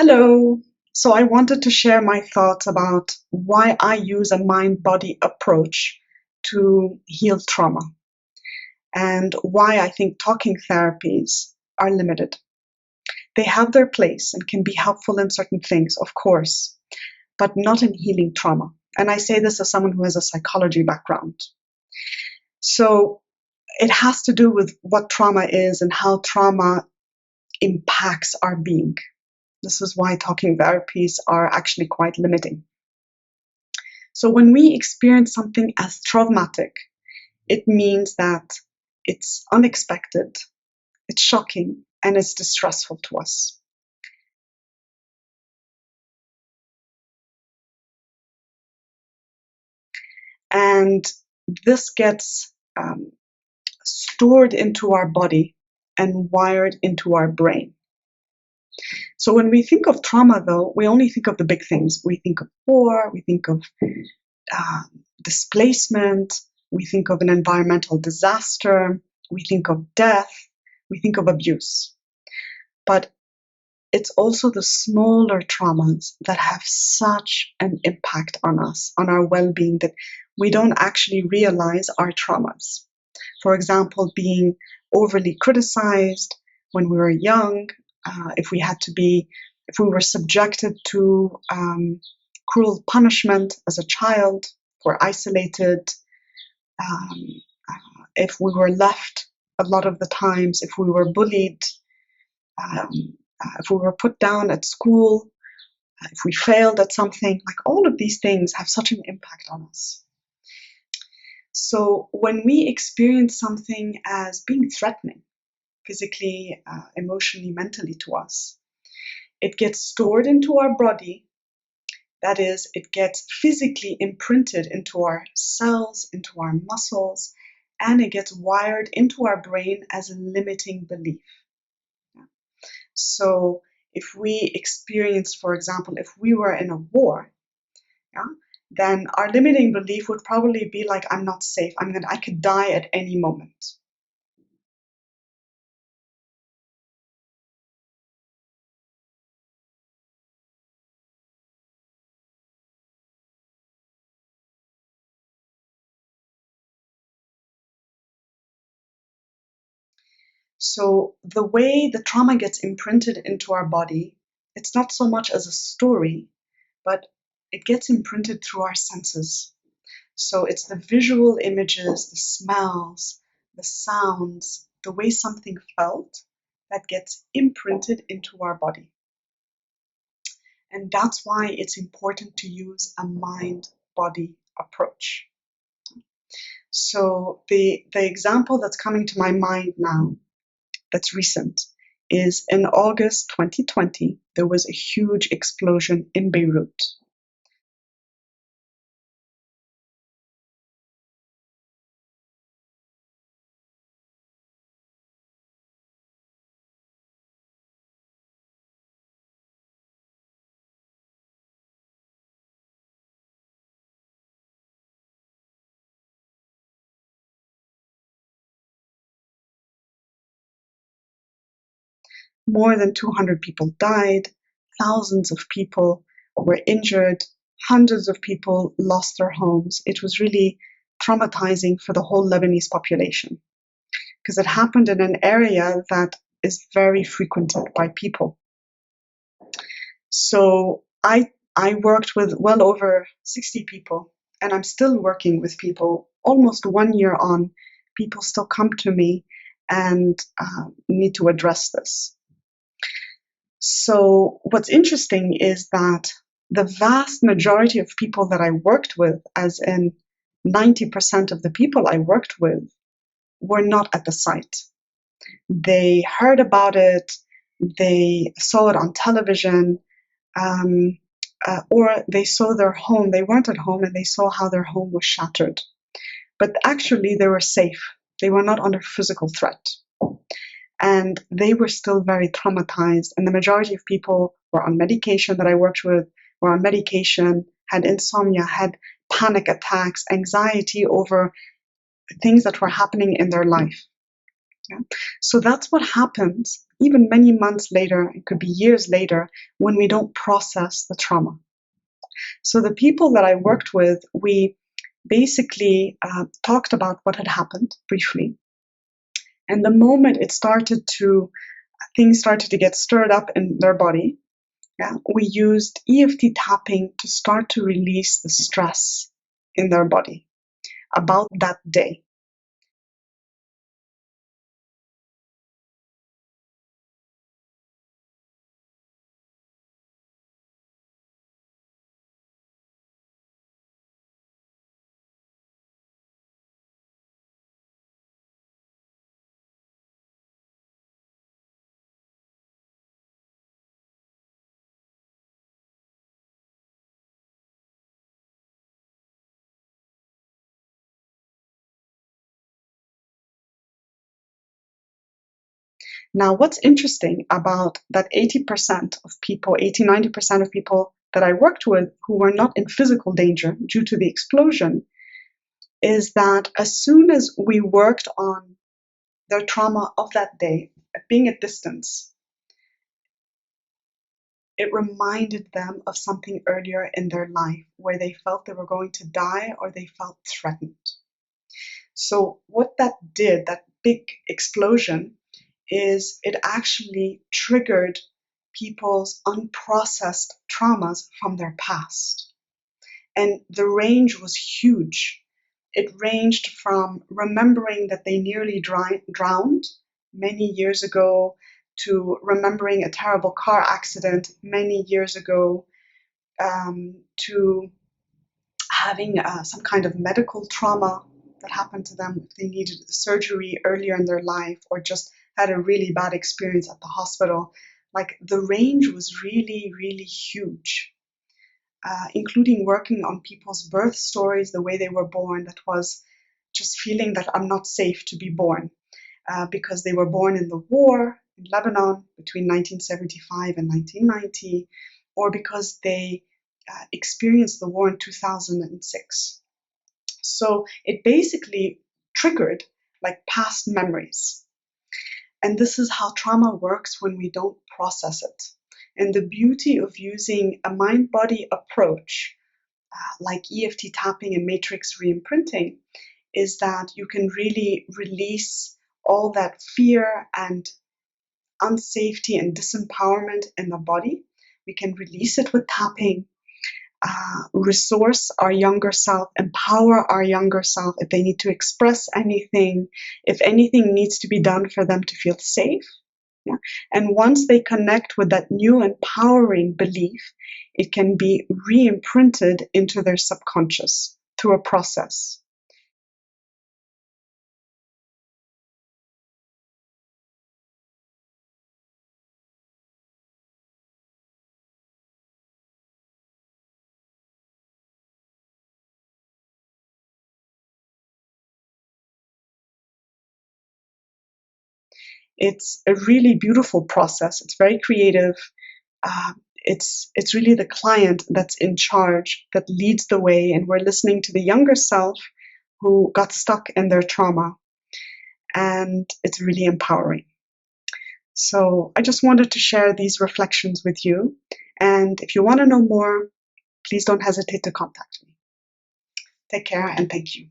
Hello. So I wanted to share my thoughts about why I use a mind-body approach to heal trauma and why I think talking therapies are limited. They have their place and can be helpful in certain things, of course, but not in healing trauma. And I say this as someone who has a psychology background. So it has to do with what trauma is and how trauma impacts our being. This is why talking therapies are actually quite limiting. So when we experience something as traumatic, it means that it's unexpected, it's shocking, and it's distressful to us. And this gets stored into our body and wired into our brain. So when we think of trauma, though, we only think of the big things. We think of war, we think of displacement, we think of an environmental disaster, we think of death, we think of abuse. But it's also the smaller traumas that have such an impact on us, on our well-being, that we don't actually realize are traumas. For example, being overly criticized when we were young, if we were subjected to cruel punishment as a child, were isolated, if we were left a lot of the times, if we were bullied, if we were put down at school, if we failed at something, like all of these things have such an impact on us. So when we experience something as being threatening, physically, emotionally, mentally to us, it gets stored into our body. That is, it gets physically imprinted into our cells, into our muscles, and it gets wired into our brain as a limiting belief. So if we experience, for example, if we were in a war, then our limiting belief would probably be like, I'm not safe. I could die at any moment. So the way the trauma gets imprinted into our body, it's not so much as a story, but it gets imprinted through our senses. So it's the visual images, the smells, the sounds, the way something felt that gets imprinted into our body. And that's why it's important to use a mind-body approach. So the example that's coming to my mind now, that's recent, is in August 2020, there was a huge explosion in Beirut. More than 200 people died, thousands of people were injured, hundreds of people lost their homes. It was really traumatizing for the whole Lebanese population because it happened in an area that is very frequented by people. So I worked with well over 60 people, and I'm still working with people. Almost 1 year on, people still come to me and need to address this. So what's interesting is that the vast majority of people that I worked with, as in 90% of the people I worked with, were not at the site. They heard about it, they saw it on television, or they saw their home. They weren't at home and they saw how their home was shattered. But actually, they were safe. They were not under physical threat. And they were still very traumatized. And the majority of people were on medication that I worked with, were on medication, had insomnia, had panic attacks, anxiety over things that were happening in their life. Yeah? So that's what happens even many months later, it could be years later, when we don't process the trauma. So the people that I worked with, we basically talked about what had happened briefly. And the moment things started to get stirred up in their body, yeah, we used EFT tapping to start to release the stress in their body about that day. Now, what's interesting about that 80% of people, 80-90% of people that I worked with who were not in physical danger due to the explosion, is that as soon as we worked on their trauma of that day, being at distance, it reminded them of something earlier in their life where they felt they were going to die or they felt threatened. So what that did, that big explosion, is it actually triggered people's unprocessed traumas from their past. And the range was huge. It ranged from remembering that they nearly drowned many years ago to remembering a terrible car accident many years ago, to having some kind of medical trauma that happened to them if they needed surgery earlier in their life or just had a really bad experience at the hospital. Like the range was really, really huge, including working on people's birth stories, the way they were born, that was just feeling that I'm not safe to be born because they were born in the war in Lebanon between 1975 and 1990, or because they experienced the war in 2006. So it basically triggered like past memories. And this is how trauma works when we don't process it. And the beauty of using a mind-body approach like EFT tapping and matrix reimprinting is that you can really release all that fear and unsafety and disempowerment in the body. We can release it with tapping, resource our younger self, empower our younger self if they need to express anything, if anything needs to be done for them to feel safe. Yeah. And once they connect with that new empowering belief, it can be re-imprinted into their subconscious through a process. It's a really beautiful process. It's very creative. It's really the client that's in charge, that leads the way, and we're listening to the younger self who got stuck in their trauma, and it's really empowering. So I just wanted to share these reflections with you, and if you want to know more, please don't hesitate to contact me. Take care and thank you.